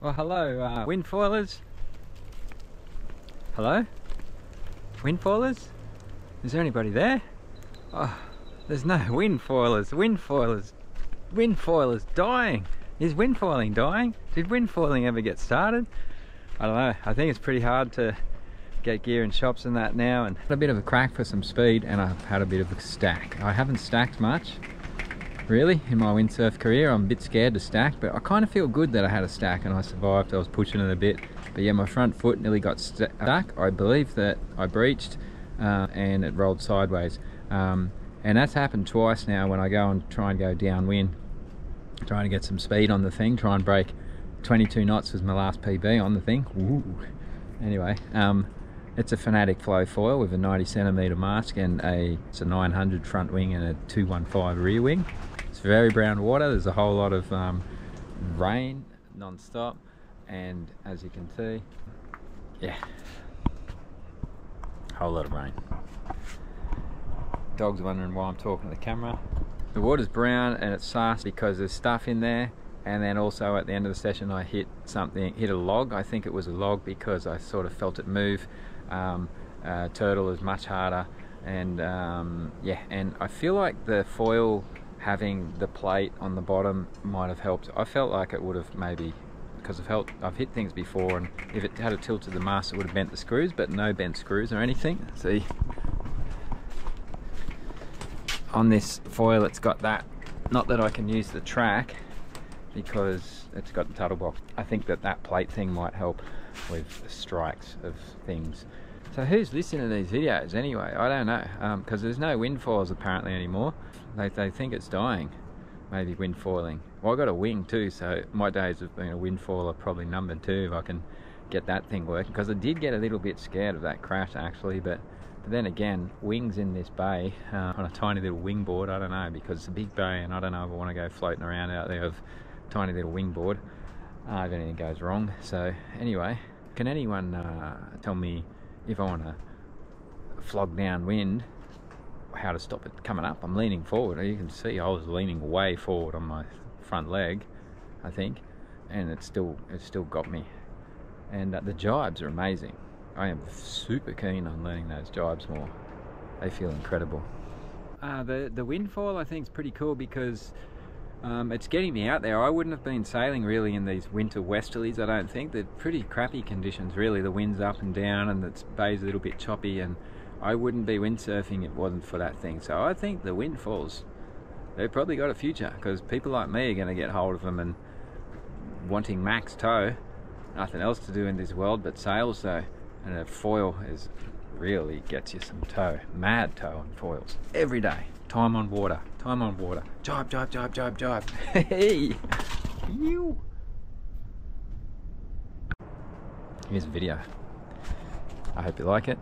Well, hello, windfoilers. Hello? Windfoilers? Is there anybody there? Oh, there's no windfoilers. Windfoilers dying. Is windfoiling dying? Did windfoiling ever get started? I don't know. I think it's pretty hard to get gear in shops and that now, and a bit of a crack for some speed, and I've had a bit of a stack. I haven't stacked much really in my windsurf career. I'm a bit scared to stack, but I kind of feel good that I had a stack and I survived. I was pushing it a bit, but yeah, my front foot nearly got stuck. I believe that I breached and it rolled sideways, and that's happened twice now when I go and try and go downwind, trying to get some speed on the thing, try and break. 22 knots was my last PB on the thing. Ooh. Anyway, it's a Fanatic flow foil with a 90cm mast and it's a 900 front wing and a 215 rear wing. It's very brown water. There's a whole lot of rain non-stop, and as you can see, yeah, a whole lot of rain. Dog's wondering why I'm talking to the camera. The water's brown and it's sus because there's stuff in there, and then also at the end of the session I hit a log. I think it was a log because I sort of felt it move. Turtle is much harder, and yeah, and I feel like the foil having the plate on the bottom might have helped. I felt like it would have, maybe, because I've hit things before, and if it had a tilt to the mast it would have bent the screws, but no bent screws or anything. See, on this foil it's got that, not that I can use the track because it's got the tuttle box. I think that plate thing might help with strikes of things. So who's listening to these videos anyway? I don't know, because there's no windfoils apparently anymore. They think it's dying, maybe windfoiling. Well, I got a wing too, so my days of being a windfoiler are probably numbered too if I can get that thing working, because I did get a little bit scared of that crash actually, but then again, wings in this bay on a tiny little wing board, I don't know, because it's a big bay and I don't know if I want to go floating around out there with a tiny little wing board if anything goes wrong. So anyway, can anyone tell me if I want to flog downwind, how to stop it coming up? I'm leaning forward. You can see I was leaning way forward on my front leg, I think, and it still got me. And the gybes are amazing. I am super keen on learning those gybes more. They feel incredible. The windfoil I think is pretty cool because it's getting me out there. I wouldn't have been sailing really in these winter westerlies, I don't think. They're pretty crappy conditions really. The wind's up and down and the bay's a little bit choppy, and I wouldn't be windsurfing if it wasn't for that thing. So I think the windfoils, they've probably got a future, because people like me are going to get hold of them and wanting max tow. Nothing else to do in this world but sail, so, and a foil really gets you some tow. Mad tow on foils every day. Time on water, time on water. Jibe, jibe, jibe, jibe, jibe. Hey! You! Here's a video. I hope you like it.